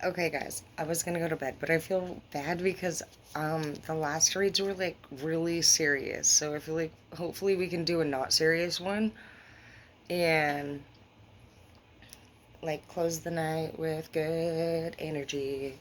Okay, guys, I was gonna go to bed, but I feel bad because the last reads were like really serious. So I feel like hopefully we can do a not serious one and like close the night with good energy.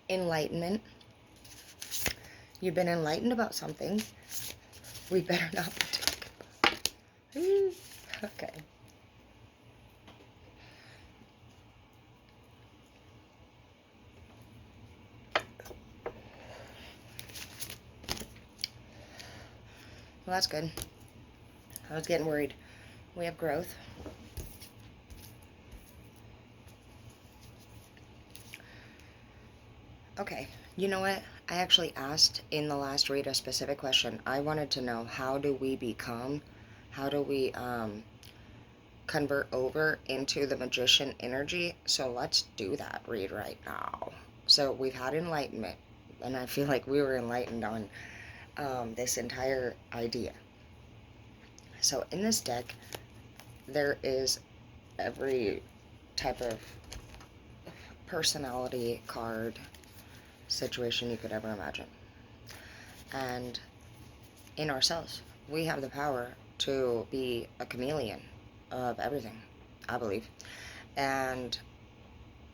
Enlightenment. You've been enlightened about something. We better not be talking. Okay. Well, that's good. I was getting worried. We have growth. Okay. You know what? I actually asked in the last read a specific question. I wanted to know, how do we become, how do we convert over into the magician energy? So let's do that read right now. So we've had enlightenment, and I feel like we were enlightened on this entire idea. So in this deck, there is every type of personality card situation you could ever imagine. And in ourselves, we have the power to be a chameleon of everything, I believe. And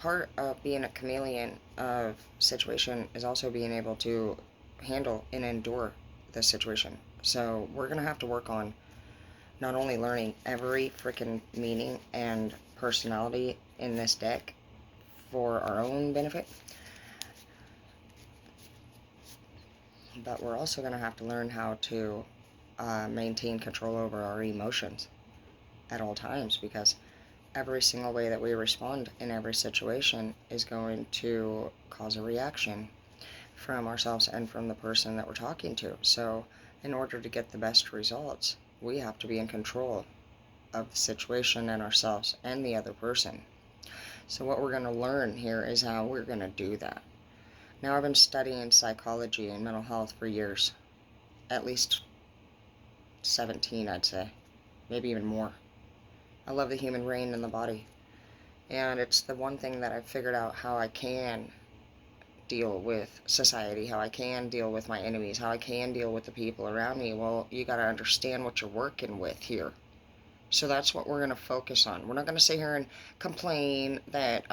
part of being a chameleon of situation is also being able to handle and endure the situation. So we're going to have to work on not only learning every freaking meaning and personality in this deck for our own benefit, but we're also going to have to learn how to maintain control over our emotions at all times, because every single way that we respond in every situation is going to cause a reaction from ourselves and from the person that we're talking to. So in order to get the best results, we have to be in control of the situation and ourselves and the other person. So what we're going to learn here is how we're going to do that. Now, I've been studying psychology and mental health for years, at least 17, I'd say, maybe even more. I love the human brain and the body, and it's the one thing that I've figured out how I can deal with society, how I can deal with my enemies, how I can deal with the people around me. Well, you got to understand what you're working with here. So that's what we're going to focus on. We're not going to sit here and complain that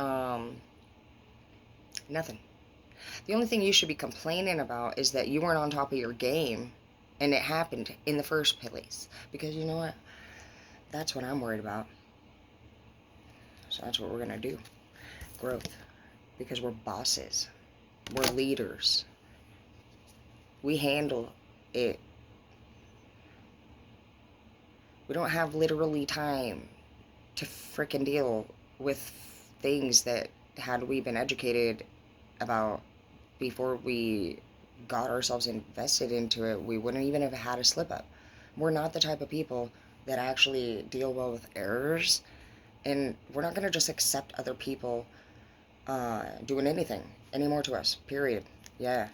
nothing. The only thing you should be complaining about is that you weren't on top of your game and it happened in the first place. Because you know what? That's what I'm worried about. So that's what we're going to do. Growth. Because we're bosses. We're leaders. We handle it. We don't have literally time to frickin' deal with things that, had we been educated about before we got ourselves invested into it, we wouldn't even have had a slip up. We're not the type of people that actually deal well with errors, and we're not going to just accept other people doing anything anymore to us, period. Yeah.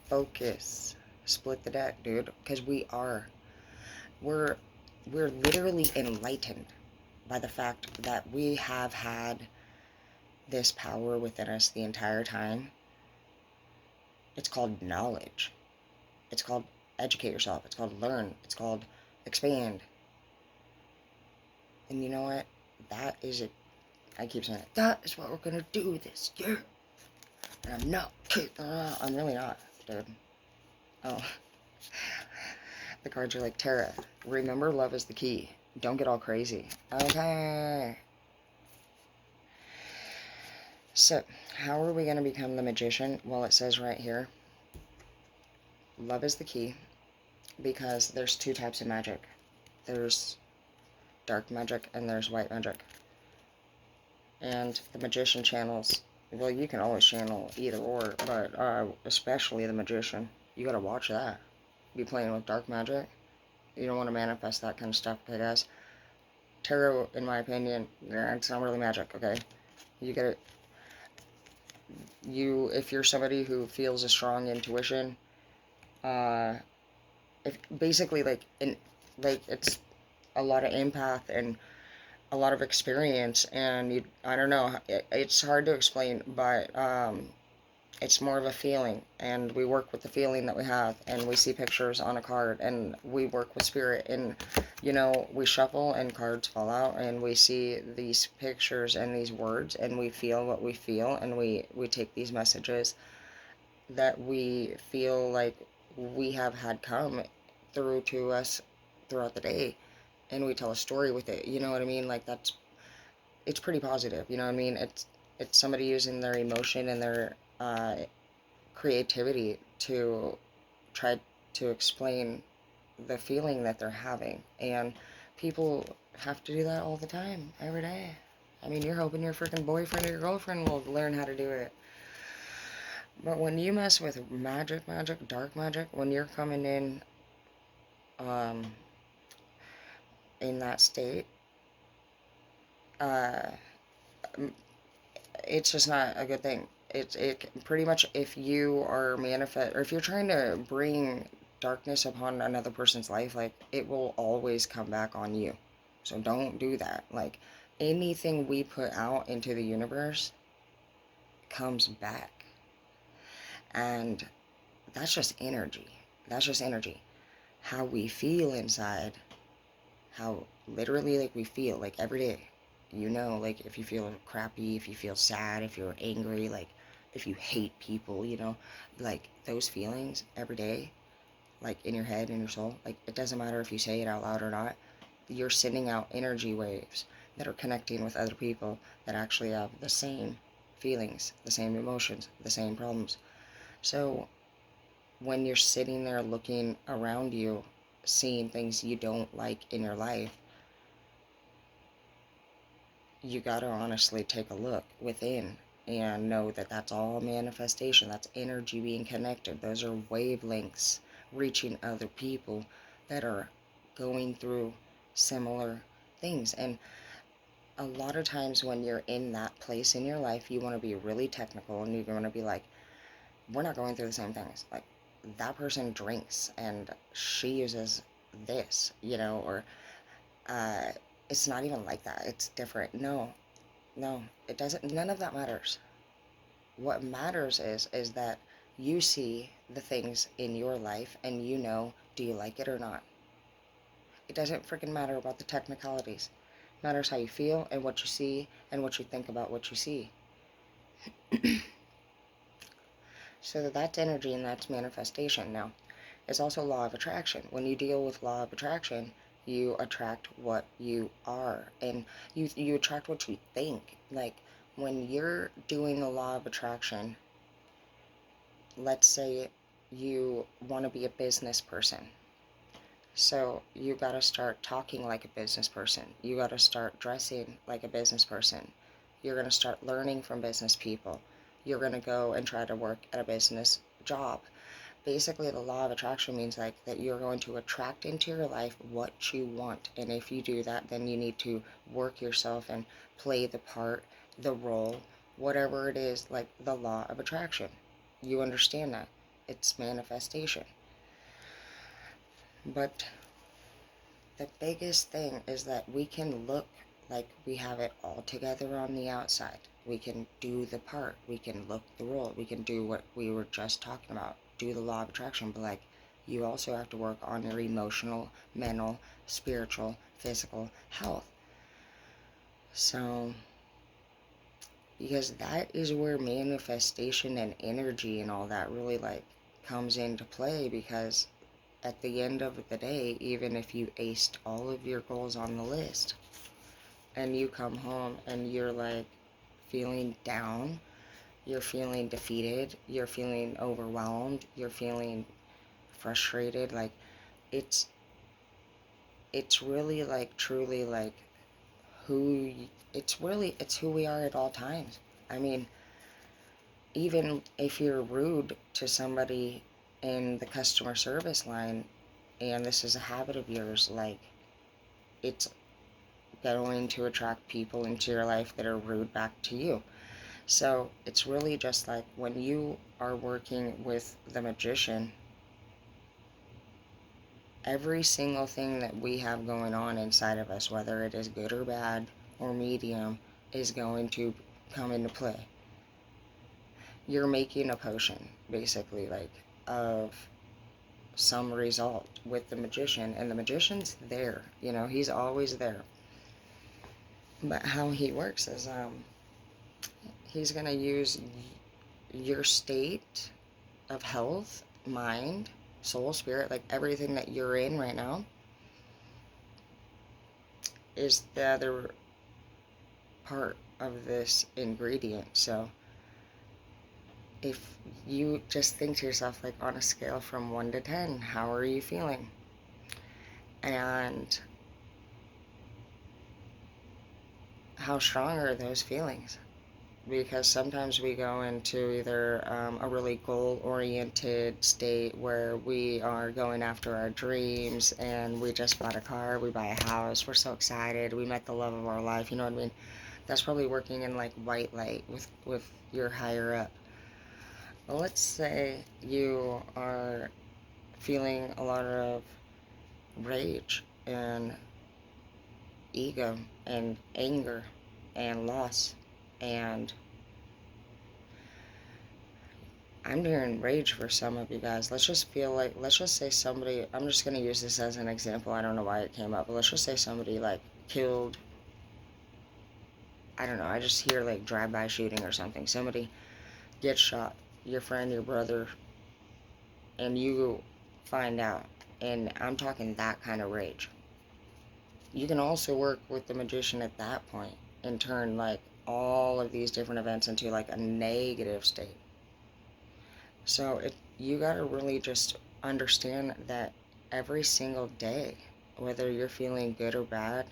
Focus. Split the deck, dude, because we're literally enlightened by the fact that we have had this power within us the entire time. It's called knowledge. It's called educate yourself. It's called learn. It's called expand. And you know what? That is it. I keep saying it. That is what we're gonna do this year. And I'm not kidding. I'm really not, dude. Oh. The cards are like, Tara, remember love is the key. Don't get all crazy. Okay. So, how are we going to become the magician? Well, it says right here, love is the key, because there's two types of magic. There's dark magic and there's white magic. And the magician channels, well, you can always channel either or, but especially the magician. You gotta watch that. Be playing with dark magic. You don't want to manifest that kind of stuff, okay, guys? Tarot, in my opinion, it's not really magic, okay? You gotta, if you're somebody who feels a strong intuition, uh, if basically like it's a lot of empath and a lot of experience, and I don't know, it's hard to explain, but it's more of a feeling, and we work with the feeling that we have, and we see pictures on a card, and we work with spirit, and we shuffle and cards fall out, and we see these pictures and these words, and we feel what we feel, and we take these messages that we feel like we have had come through to us throughout the day, and we tell a story with it. You know what I mean? Like, it's pretty positive. You know what I mean? It's somebody using their emotion and their creativity to try to explain the feeling that they're having, and people have to do that all the time, every day. I mean, you're hoping your freaking boyfriend or your girlfriend will learn how to do it. But when you mess with magic, dark magic, when you're coming um, in that state, uh, it's just not a good thing. It pretty much, if you are manifest, or if you're trying to bring darkness upon another person's life, like, it will always come back on you. So don't do that. Like, anything we put out into the universe comes back, and that's just energy. That's just energy. How we feel inside, how literally, like, we feel like every day, like, if you feel crappy, if you feel sad, if you're angry, like, if you hate people, like, those feelings every day, like, in your head, in your soul, like, it doesn't matter if you say it out loud or not, you're sending out energy waves that are connecting with other people that actually have the same feelings, the same emotions, the same problems. So when you're sitting there looking around you, seeing things you don't like in your life, you gotta honestly take a look within and know that that's all manifestation. That's energy being connected. Those are wavelengths reaching other people that are going through similar things. And a lot of times when you're in that place in your life, you want to be really technical, and you want to be like, we're not going through the same things. Like, that person drinks and she uses this, or uh, it's not even like that. It's different. No, no, it doesn't. None of that matters. What matters is that you see the things in your life, and do you like it or not? It doesn't freaking matter about the technicalities. It matters how you feel and what you see and what you think about what you see. So that's energy, and that's manifestation. Now, it's also law of attraction. When you deal with law of attraction, you attract what you are, and you attract what you think. Like, when you're doing the law of attraction, let's say you want to be a business person. So you got to start talking like a business person. You got to start dressing like a business person. You're going to start learning from business people. You're going to go and try to work at a business job. Basically, the law of attraction means, like, that you're going to attract into your life what you want. And if you do that, then you need to work yourself and play the part, the role, whatever it is, like the law of attraction. You understand that. It's manifestation. But the biggest thing is that we can look like we have it all together on the outside. We can do the part. We can look the role. We can do what we were just talking about. Do the law of attraction. But, like, you also have to work on your emotional, mental, spiritual, physical health. So, because that is where manifestation and energy and all that really, like, comes into play. Because at the end of the day, even if you aced all of your goals on the list, and you come home and you're, like, feeling down, you're feeling defeated, you're feeling overwhelmed, you're feeling frustrated, like, it's it's really, like, truly, like, it's who we are at all times. I mean, even if you're rude to somebody in the customer service line, and this is a habit of yours, like, it's going to attract people into your life that are rude back to you. So it's really just like when you are working with the magician, Every single thing that we have going on inside of us, whether it is good or bad or medium, is going to come into play. You're making a potion, basically, like, of some result with the magician, and the magician's there, he's always there. But how he works is, he's going to use your state of health, mind, soul, spirit, like everything that you're in right now, is the other part of this ingredient. So if you just think to yourself, like, on a scale from 1 to 10, how are you feeling? And how strong are those feelings? Because sometimes we go into either a really goal-oriented state where we are going after our dreams, and we just bought a car, we buy a house, we're so excited, we met the love of our life, you know what I mean? That's probably working in, like, white light with your higher up. Well, let's say you are feeling a lot of rage and ego and anger and loss, and I'm hearing rage for some of you guys. Let's just say somebody, I'm just going to use this as an example, I don't know why it came up, but let's just say somebody, like, killed, I don't know, I just hear, like, drive-by shooting or something. Somebody gets shot, your friend, your brother, and you find out, and I'm talking that kind of rage. You can also work with the magician at that point and turn, like, all of these different events into, like, a negative state. So you gotta really just understand that every single day, whether you're feeling good or bad,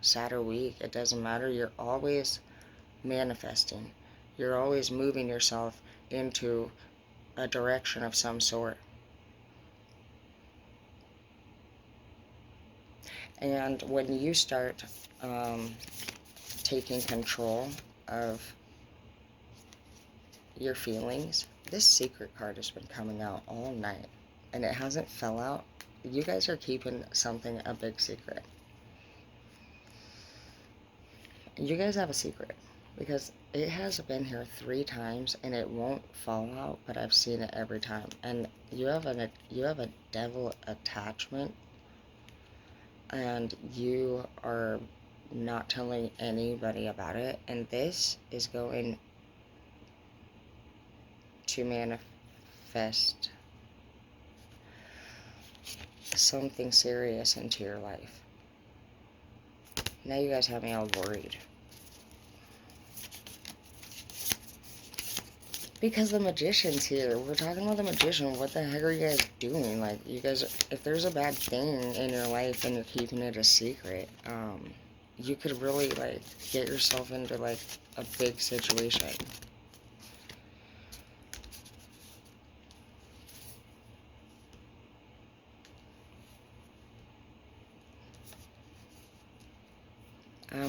sad or weak, it doesn't matter. You're always manifesting. You're always moving yourself into a direction of some sort. And when you start taking control of your feelings, this secret card has been coming out all night, and it hasn't fell out. You guys are keeping something a big secret. You guys have a secret, because it has been here 3 times, and it won't fall out, but I've seen it every time. And you have a devil attachment, and you are not telling anybody about it, and this is going to manifest something serious into your life. Now you guys have me all worried. Because the magician's here. We're talking about the magician. What the heck are you guys doing? Like, you guys, if there's a bad thing in your life and you're keeping it a secret, you could really, like, get yourself into, like, a big situation.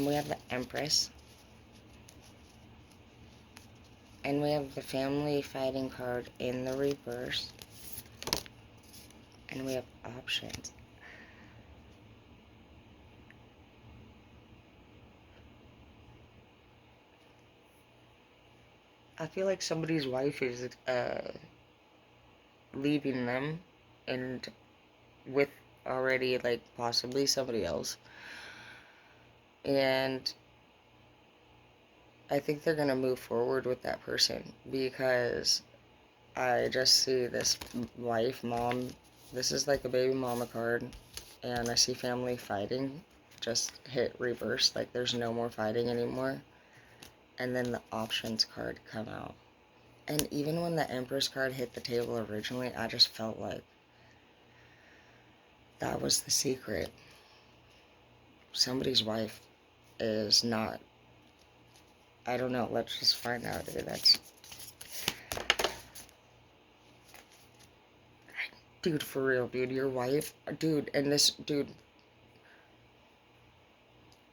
We have the Empress. And we have the Family Fighting card in the reverse. And we have options. I feel like somebody's wife is leaving them, and with already, like, possibly somebody else. And I think they're gonna move forward with that person, because I just see this wife, mom, this is like a baby mama card, and I see Family Fighting just hit reverse, like there's no more fighting anymore. And then the options card come out. And even when the Empress card hit the table originally, I just felt like that was the secret. Somebody's wife is not, I don't know, let's just find out, dude. Dude, for real, dude, your wife, dude, and this, dude,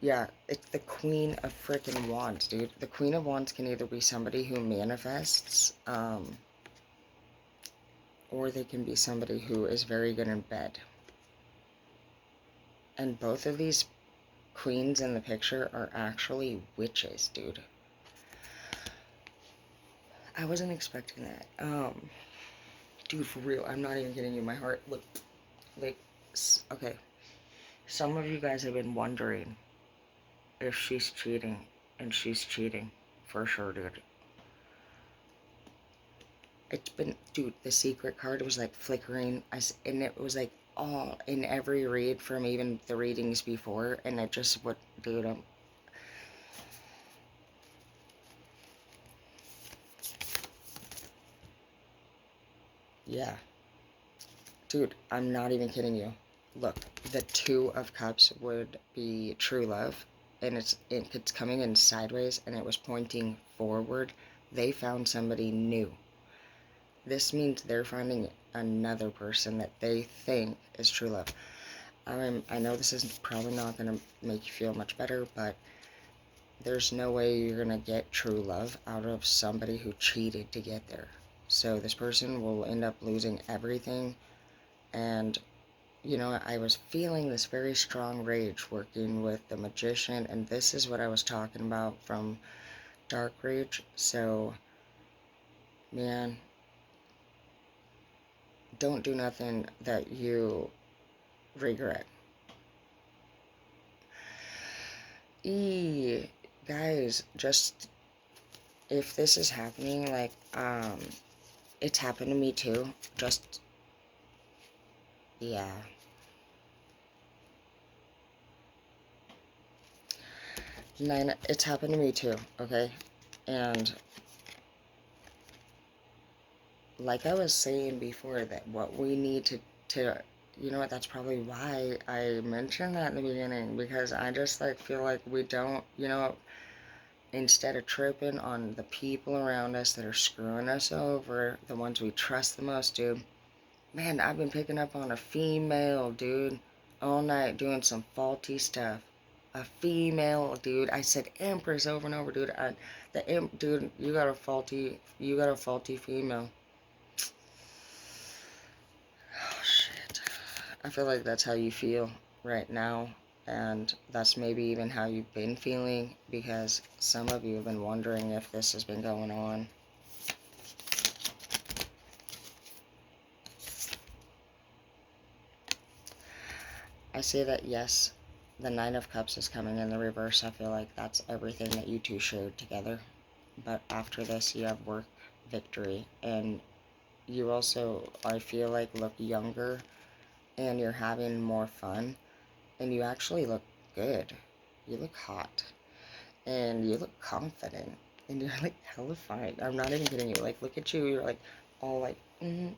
yeah, it's the Queen of frickin' Wands, dude. The Queen of Wands can either be somebody who manifests, or they can be somebody who is very good in bed. And both of these queens in the picture are actually witches, dude. I wasn't expecting that. Dude, for real, I'm not even kidding you. My heart, look, like, okay. Some of you guys have been wondering if she's cheating, and she's cheating. For sure, dude. It's been, dude, the secret card was like flickering, and it was like all in every read from even the readings before, and it just, what, dude, yeah. Dude, I'm not even kidding you. Look, the Two of Cups would be true love, and it's coming in sideways, and it was pointing forward. They found somebody new. This means they're finding another person that they think is true love. I know this is probably not going to make you feel much better, but there's no way you're going to get true love out of somebody who cheated to get there. So this person will end up losing everything, and you know, I was feeling this very strong rage working with the Magician, and this is what I was talking about from Dark Rage. So, man, don't do nothing that you regret. Guys, just, if this is happening, like, it's happened to me too. Just, yeah. It's happened to me too, okay? And like I was saying before, that what we need to you know what, that's probably why I mentioned that in the beginning, because I just like feel like we don't, you know, instead of tripping on the people around us that are screwing us over, the ones we trust the most, dude. Man, I've been picking up on a female, dude, all night doing some faulty stuff. A female, dude. I said Empress over and over, dude. Dude, you got a faulty female. Oh, shit. I feel like that's how you feel right now, and that's maybe even how you've been feeling, because some of you have been wondering if this has been going on. I say that yes, the Nine of Cups is coming in the reverse. I feel like that's everything that you two shared together. But after this, you have work, victory, and you also, I feel like, look younger, and you're having more fun, and you actually look good. You look hot, and you look confident, and you're like hella fine. I'm not even kidding you. Like, look at you. You're like all like, and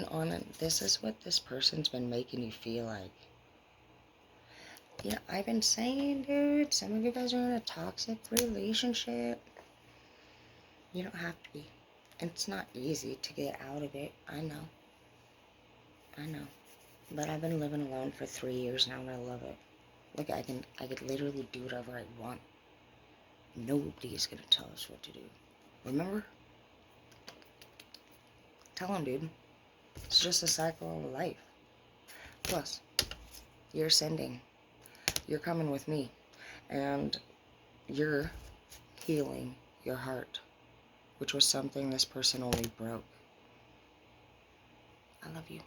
on it. This is what this person's been making you feel like. Yeah, I've been saying, dude, some of you guys are in a toxic relationship. You don't have to be. And it's not easy to get out of it. I know. I know. But I've been living alone for 3 years now, and I love it. Look, I could literally do whatever I want. Nobody's gonna tell us what to do. Remember? Tell them, dude. It's just a cycle of life. Plus, you're ascending. You're coming with me. And you're healing your heart, which was something this person only broke. I love you.